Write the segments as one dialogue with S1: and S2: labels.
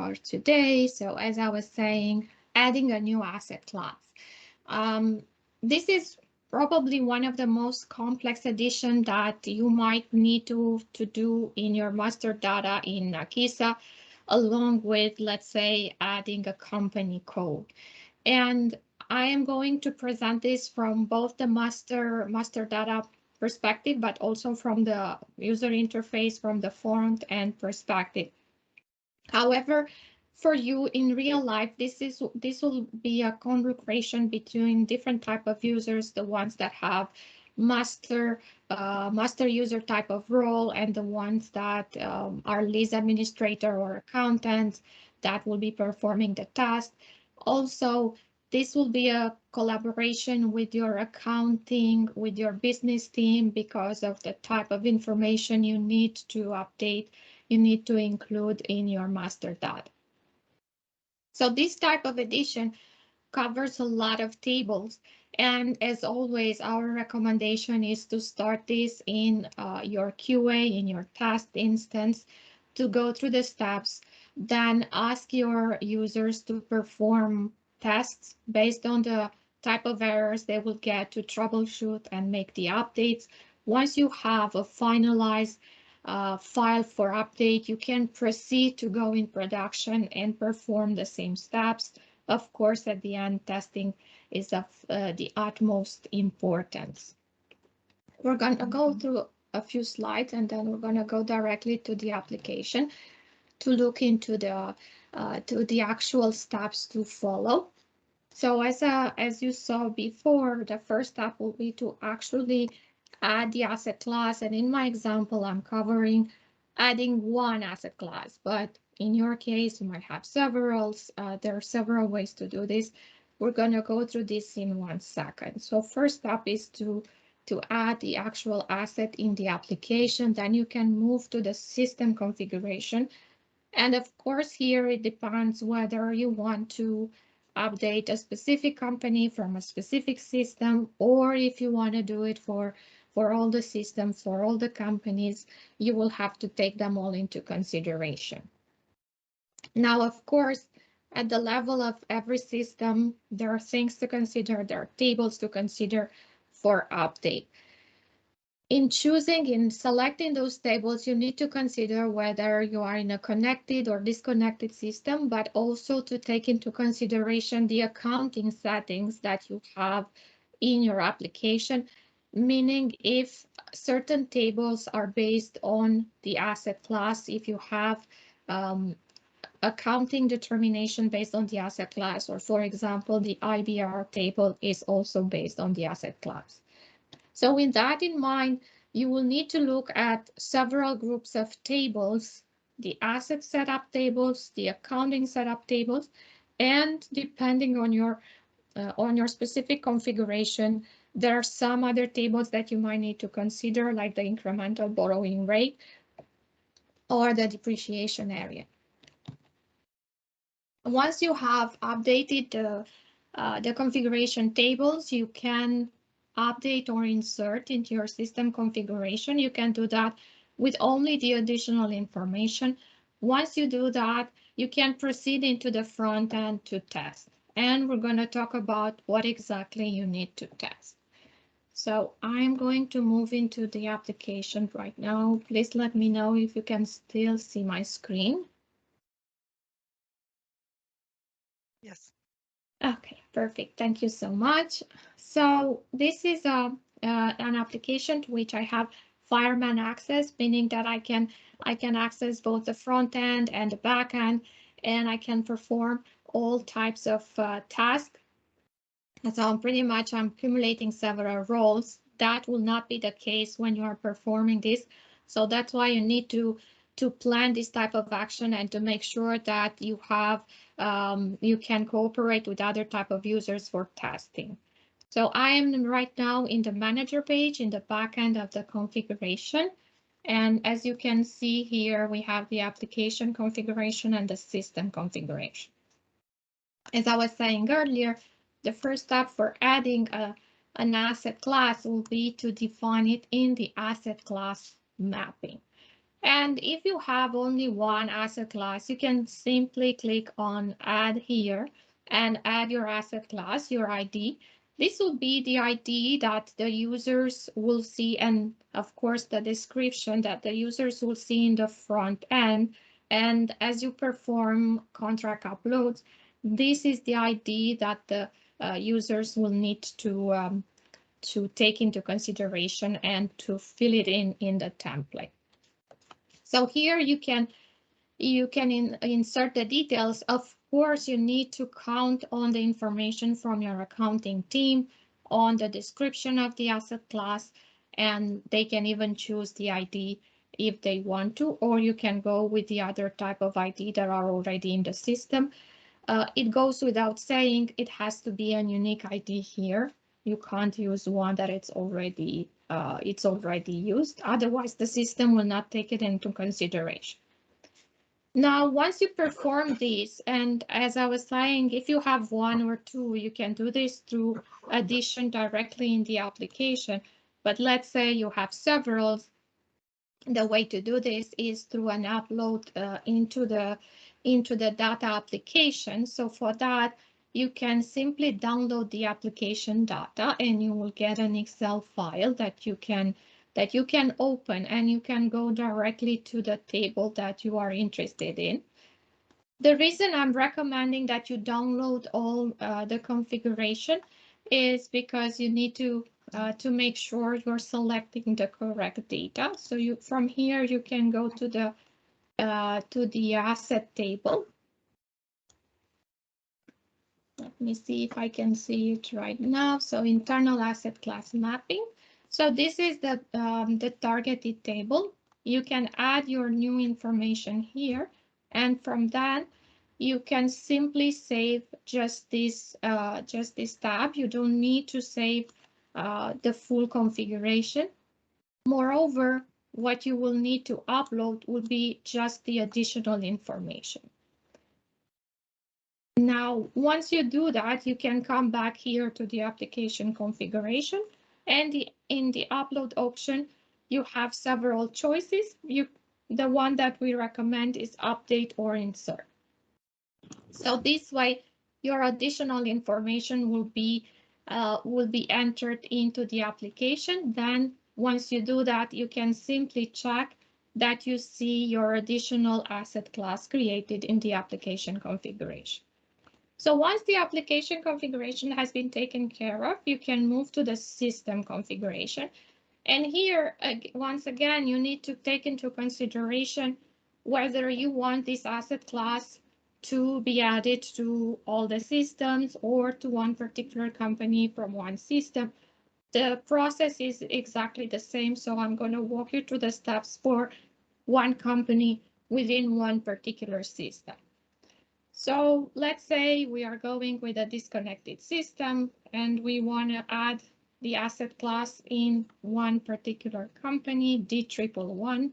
S1: start today. So as I was saying, adding a new asset class. This is probably one of the most complex additions that you might need to do in your master data in Nakisa, along with, let's say, adding a company code. And I am going to present this from both the master data perspective, but also from the user interface, from the front end perspective. However, for you in real life, this will be a conversation between different type of users, the ones that have master user type of role, and the ones that are lease administrator or accountants that will be performing the task. Also, this will be a collaboration with your accounting, with your business team, because of the type of information you need to update, you need to include in your master data. So this type of edition covers a lot of tables. And as always, our recommendation is to start this in your QA, in your test instance, to go through the steps, then ask your users to perform tests based on the type of errors they will get, to troubleshoot and make the updates. Once you have a finalized file for update, you can proceed to go in production and perform the same steps. Of course, at the end, testing is of the utmost importance. We're going to go through a few slides, and then we're going to go directly to the application to look into the actual steps to follow. So as you saw before, the first step will be to actually add the asset class. And in my example, I'm covering adding one asset class, but in your case, you might have several. There are several ways to do this. We're going to go through this in 1 second. So first step is to add the actual asset in the application. Then you can move to the system configuration. And of course, here it depends whether you want to update a specific company from a specific system, or if you want to do it for all the systems, for all the companies, you will have to take them all into consideration. Now, of course, at the level of every system, there are things to consider, there are tables to consider for update. In selecting those tables, you need to consider whether you are in a connected or disconnected system, but also to take into consideration the accounting settings that you have in your application, meaning if certain tables are based on the asset class, if you have accounting determination based on the asset class, or for example, the IBR table is also based on the asset class. So with that in mind, you will need to look at several groups of tables, the asset setup tables, the accounting setup tables, and depending on your specific configuration, there are some other tables that you might need to consider, like the incremental borrowing rate or the depreciation area. Once you have updated the configuration tables, you can update or insert into your system configuration. You can do that with only the additional information. Once you do that, you can proceed into the front end to test. And we're going to talk about what exactly you need to test. So I'm going to move into the application right now. Please let me know if you can still see my screen.
S2: Yes.
S1: Okay, perfect. Thank you so much. So this is an application to which I have fireman access, meaning that I can access both the front end and the back end, and I can perform all types of tasks. So pretty much I'm accumulating several roles. That will not be the case when you are performing this. So that's why you need to plan this type of action and to make sure that you have you can cooperate with other type of users for testing. So I am right now in the manager page in the back end of the configuration. And as you can see here, we have the application configuration and the system configuration. As I was saying earlier, the first step for adding an asset class will be to define it in the asset class mapping. And if you have only one asset class, you can simply click on add here and add your asset class, your ID. This will be the ID that the users will see, and of course the description that the users will see in the front end. And as you perform contract uploads, this is the ID that the users will need to take into consideration and to fill it in the template. So here you can insert the details. Of course, you need to count on the information from your accounting team on the description of the asset class, and they can even choose the ID if they want to, or you can go with the other type of ID that are already in the system. It goes without saying it has to be a unique ID here. You can't use one that it's already used. Otherwise, the system will not take it into consideration. Now, once you perform this, and as I was saying, if you have one or two, you can do this through addition directly in the application. But let's say you have several, the way to do this is through an upload into the data application. So for that, you can simply download the application data, and you will get an Excel file that you can open, and you can go directly to the table that you are interested in. The reason I'm recommending that you download all the configuration is because you need to make sure you're selecting the correct data. So you from here you can go to the asset table. Let me see if I can see it right now. So internal asset class mapping. So this is the targeted table. You can add your new information here, and from that you can simply save just this tab. You don't need to save the full configuration. Moreover, what you will need to upload will be just the additional information. Now, once you do that, you can come back here to the application configuration, and in the upload option, you have several choices. The one that we recommend is update or insert. So this way, your additional information will be entered into the application. Then once you do that, you can simply check that you see your additional asset class created in the application configuration. So once the application configuration has been taken care of, you can move to the system configuration. And here, once again, you need to take into consideration whether you want this asset class to be added to all the systems or to one particular company from one system. The process is exactly the same, so I'm going to walk you through the steps for one company within one particular system. So let's say we are going with a disconnected system and we want to add the asset class in one particular company, D111.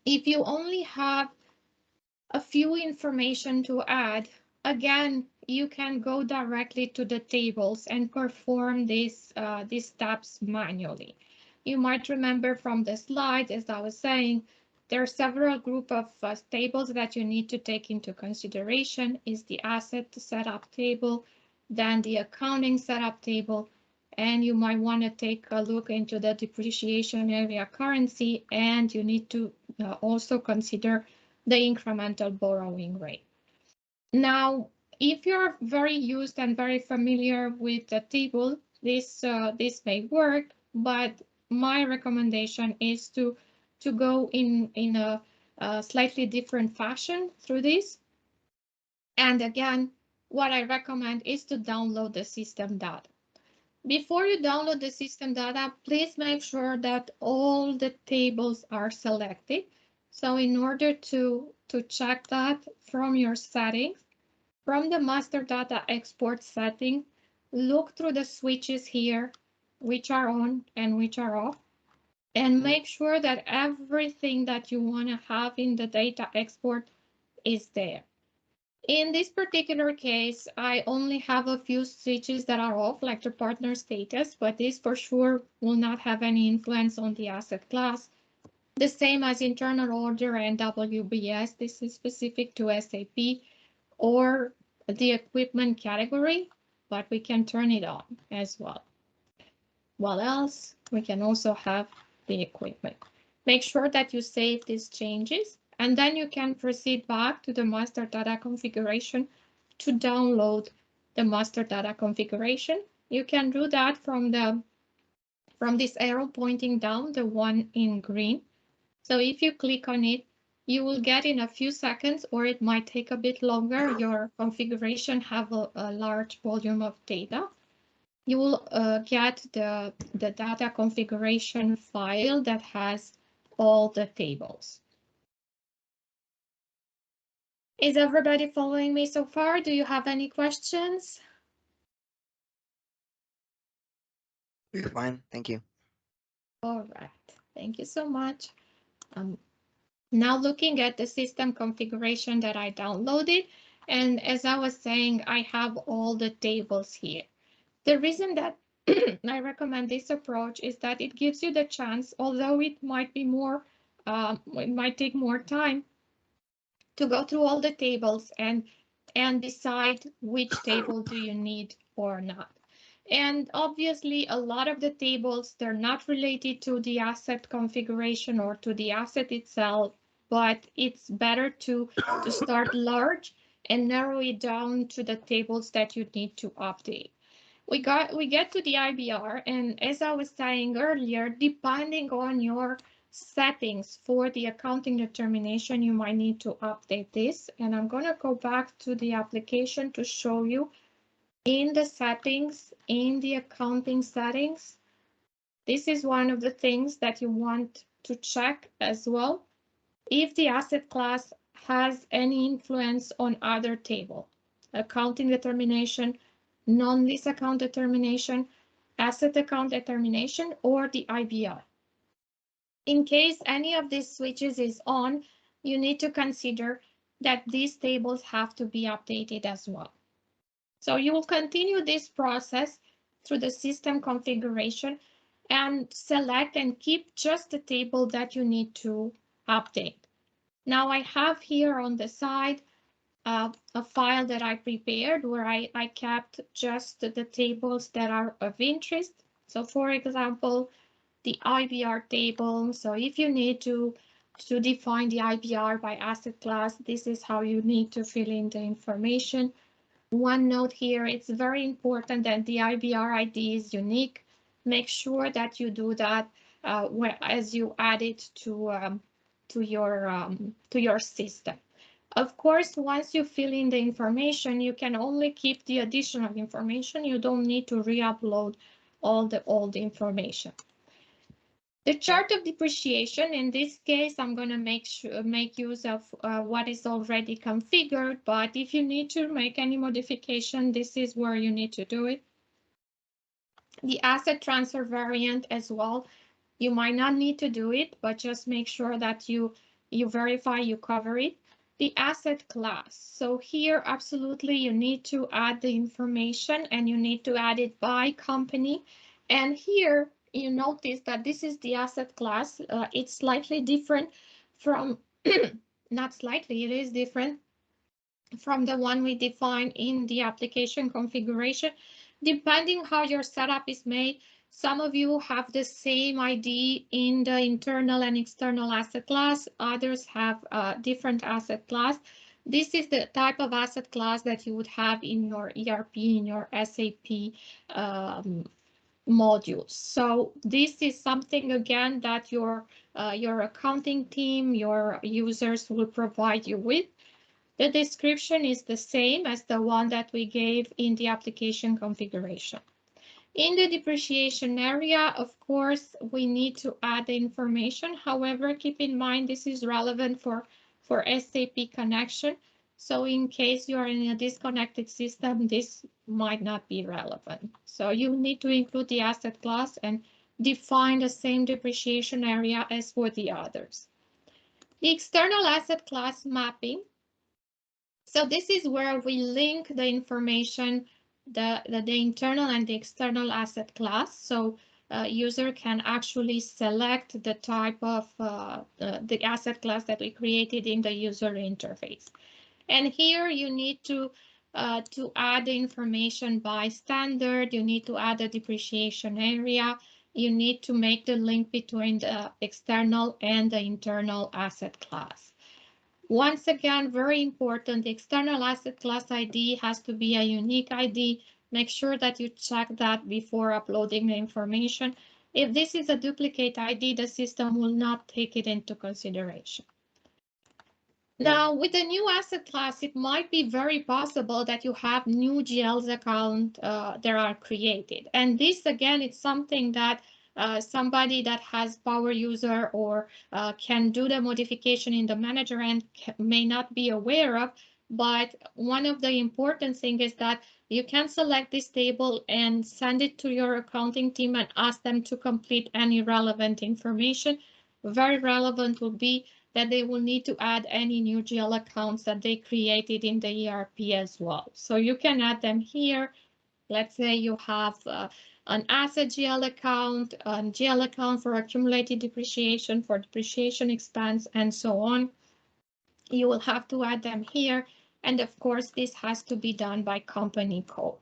S1: If you only have a few information to add, again, you can go directly to the tables and perform these steps manually. You might remember from the slide, as I was saying, there are several group of tables that you need to take into consideration. Is the asset setup table, then the accounting setup table, and you might want to take a look into the depreciation area currency, and you need to also consider the incremental borrowing rate. Now, if you're very used and very familiar with the table, this may work, but my recommendation is to go in a slightly different fashion through this. And again, what I recommend is to download the system data. Before you download the system data, please make sure that all the tables are selected. So in order to check that from your settings, from the master data export setting, look through the switches here, which are on and which are off, and make sure that everything that you want to have in the data export is there. In this particular case, I only have a few switches that are off, like the partner status, but this for sure will not have any influence on the asset class. The same as internal order and WBS. This is specific to SAP or the equipment category, but we can turn it on as well. What else? We can also have the equipment. Make sure that you save these changes, and then you can proceed back to the master data configuration to download the master data configuration. You can do that from this arrow pointing down, the one in green. So if you click on it, you will get in a few seconds, or it might take a bit longer. Your configuration have a large volume of data. You will get the data configuration file that has all the tables. Is everybody following me so far? Do you have any questions?
S3: We're fine, thank you.
S1: All right, thank you so much. Now looking at the system configuration that I downloaded, and as I was saying, I have all the tables here. The reason that I recommend this approach is that it gives you the chance, although it might be more, it might take more time to go through all the tables and decide which table do you need or not. And obviously, a lot of the tables, they're not related to the asset configuration or to the asset itself, but it's better to start large and narrow it down to the tables that you need to update. We get to the IBR, and as I was saying earlier, depending on your settings for the accounting determination, you might need to update this. And I'm going to go back to the application to show you in the settings, in the accounting settings. This is one of the things that you want to check as well. If the asset class has any influence on other table, accounting determination, non-lease account determination, asset account determination, or the IBR. In case any of these switches is on, you need to consider that these tables have to be updated as well. So you will continue this process through the system configuration and select and keep just the table that you need to update. Now I have here on the side a file that I prepared where I kept just the tables that are of interest. So for example, the IBR table. So if you need to define the IBR by asset class, this is how you need to fill in the information. One note here, it's very important that the IBR ID is unique. Make sure that you do that as you add it to your system. Of course, once you fill in the information, you can only keep the additional information. You don't need to re-upload all the old information. The chart of depreciation, in this case, I'm going to make use of what is already configured, but if you need to make any modification, this is where you need to do it. The asset transfer variant as well, you might not need to do it, but just make sure that you verify you cover it. The asset class. So here, absolutely, you need to add the information and you need to add it by company. And here, you notice that this is the asset class. It's slightly different from, not slightly, it is different from the one we define in the application configuration. Depending how your setup is made, some of you have the same ID in the internal and external asset class. Others have a different asset class. This is the type of asset class that you would have in your ERP, in your SAP modules. So this is something, again, that your accounting team, your users will provide you with. The description is the same as the one that we gave in the application configuration. In the depreciation area, of course, we need to add the information. However, keep in mind this is relevant for SAP connection. So in case you are in a disconnected system, this might not be relevant. So you need to include the asset class and define the same depreciation area as for the others. The external asset class mapping. So this is where we link the information, the internal and the external asset class. So user can actually select the type of the asset class that we created in the user interface. And here you need to add the information by standard. You need to add a depreciation area. You need to make the link between the external and the internal asset class. Once again, very important, the external asset class ID has to be a unique ID. Make sure that you check that before uploading the information. If this is a duplicate ID, the system will not take it into consideration. Now, with the new asset class, it might be very possible that you have new GLs account that are created. And this, again, it's something that somebody that has power user or can do the modification in the manager and may not be aware of. But one of the important things is that you can select this table and send it to your accounting team and ask them to complete any relevant information. Very relevant will be that they will need to add any new GL accounts that they created in the ERP as well. So you can add them here. Let's say you have an asset GL account, a GL account for accumulated depreciation, for depreciation expense, and so on. You will have to add them here. And of course, this has to be done by company code.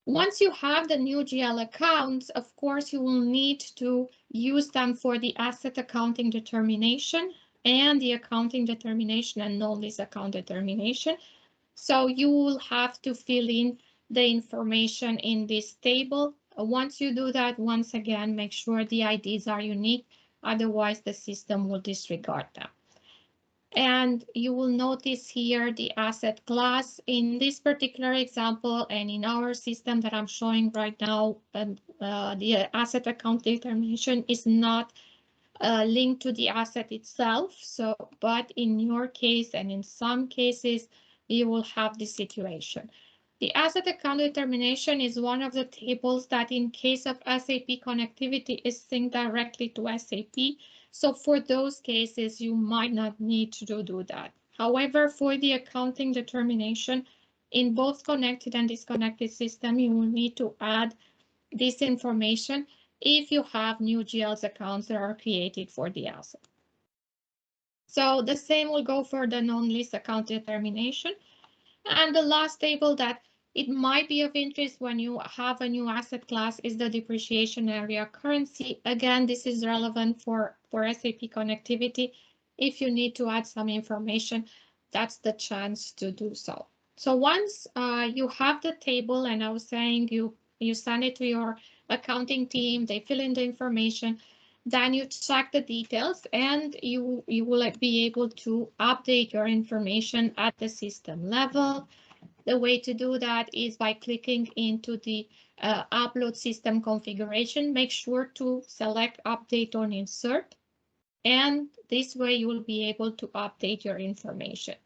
S1: Once you have the new GL accounts, of course, you will need to use them for the asset accounting determination and the accounting determination and non-lease account determination. So you will have to fill in the information in this table. Once you do that, once again, make sure the IDs are unique, otherwise the system will disregard them. And you will notice here the asset class in this particular example and in our system that I'm showing right now, the asset account determination is not linked to the asset itself. So, but in your case and in some cases, you will have this situation. The asset account determination is one of the tables that in case of SAP connectivity is synced directly to SAP. So for those cases, you might not need to do that. However, for the accounting determination, in both connected and disconnected system, you will need to add this information if you have new GLs accounts that are created for the asset. So the same will go for the non-lease account determination. And the last table that it might be of interest when you have a new asset class is the depreciation area currency. Again, this is relevant for SAP connectivity. If you need to add some information, that's the chance to do so. So once you have the table, and I was saying you send it to your accounting team, they fill in the information, then you check the details and you will be able to update your information at the system level. The way to do that is by clicking into the upload system configuration. Make sure to select update on insert, and this way you will be able to update your information.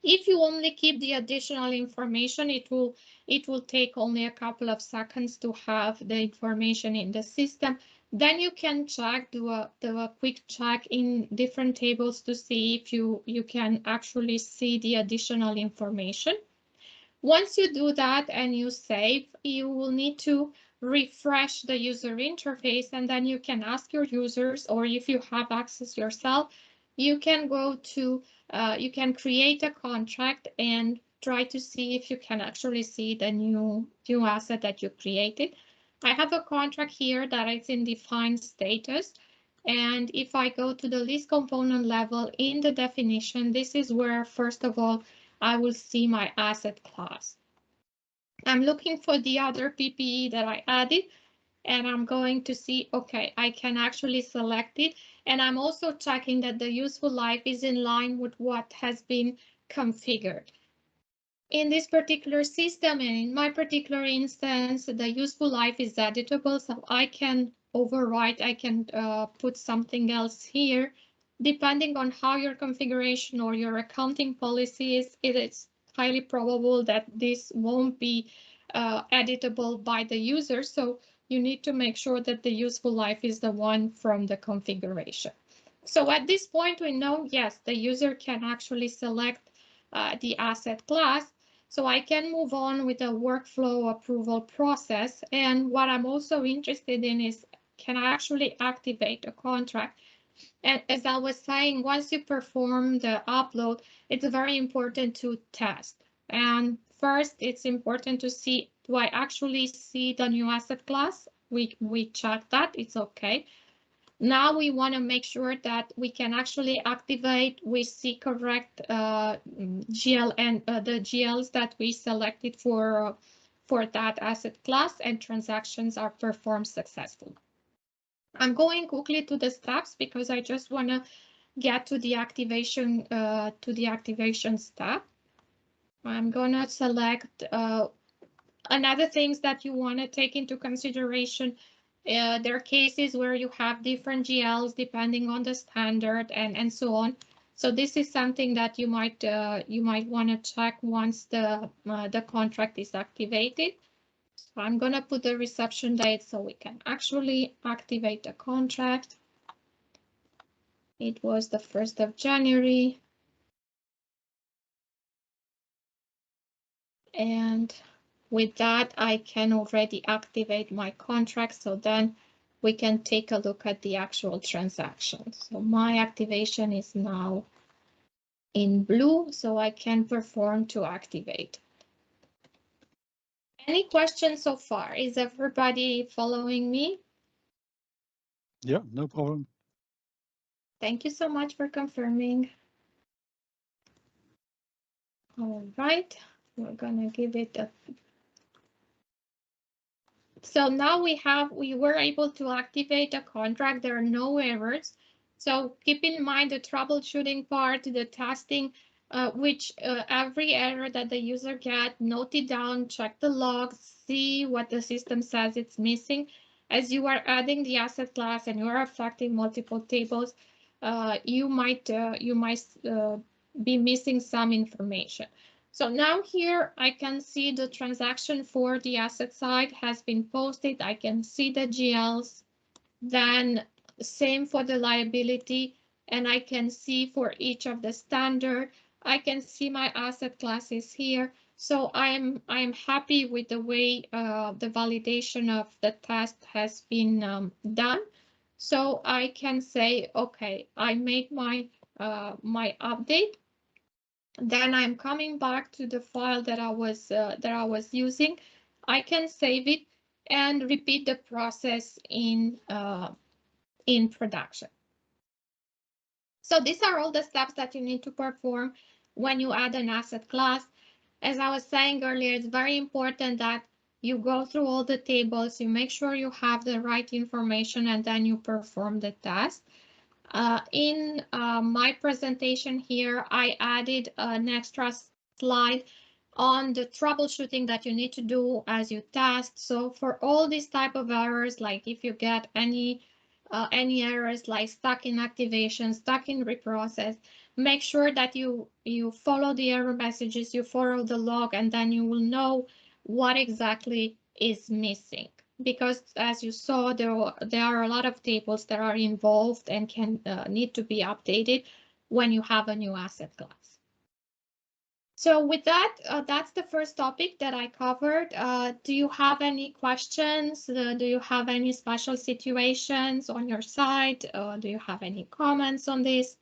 S1: If you only keep the additional information, it will take only a couple of seconds to have the information in the system. Then you can check, do a quick check in different tables to see if you can actually see the additional information. Once you do that and you save, you will need to refresh the user interface, and then you can ask your users, or if you have access yourself, you can go to, you can create a contract and try to see if you can actually see the new asset that you created. I have a contract here that is in defined status. And if I go to the list component level in the definition, this is where, first of all, I will see my asset class. I'm looking for the other PPE that I added, and I'm going to see, okay, I can actually select it. And I'm also checking that the useful life is in line with what has been configured. In this particular system, and in my particular instance, the useful life is editable, so I can overwrite, I can put something else here. Depending on how your configuration or your accounting policy is, it is highly probable that this won't be editable by the user. So you need to make sure that the useful life is the one from the configuration. So at this point, we know, yes, the user can actually select the asset class. So I can move on with the workflow approval process. And what I'm also interested in is can I actually activate a contract? And as I was saying, once you perform the upload, it's very important to test. And first, it's important to see, do I actually see the new asset class? We check that, it's okay. Now we want to make sure that we can actually activate, we see correct GL and the GLs that we selected for that asset class, and transactions are performed successfully. I'm going quickly to the steps because I just want to get to the activation step. I'm gonna select another things that you want to take into consideration. There are cases where you have different GLs depending on the standard and so on. So this is something that you might want to check once the contract is activated. So I'm gonna put the reception date so we can actually activate the contract. It was the 1st of January. And with that, I can already activate my contract. So then we can take a look at the actual transaction. So my activation is now in blue, so I can perform to activate. Any questions so far? Is everybody following me?
S4: Yeah, no problem.
S1: Thank you so much for confirming. All right, we're gonna give it a. So now we were able to activate a contract. There are no errors. So keep in mind the troubleshooting part, the testing, which every error that the user get, note it down, check the logs, see what the system says it's missing. As you are adding the asset class and you are affecting multiple tables, you might be missing some information. So now here I can see the transaction for the asset side has been posted. I can see the GLs, then same for the liability, and I can see for each of the standard. I can see my asset classes here. So I'm happy with the way the validation of the test has been done. So I can say, okay, I make my my update. Then I'm coming back to the file that I was using. I can save it and repeat the process in production. So these are all the steps that you need to perform when you add an asset class. As I was saying earlier, it's very important that you go through all the tables, you make sure you have the right information, and then you perform the test. In my presentation here, I added an extra slide on the troubleshooting that you need to do as you test. So for all these type of errors, like if you get any errors like stuck in activation, stuck in reprocess, make sure that you follow the error messages, you follow the log, and then you will know what exactly is missing. Because as you saw, there are a lot of tables that are involved and can need to be updated when you have a new asset class. So with that, that's the first topic that I covered. Do you have any questions? Do you have any special situations on your side? Do you have any comments on this?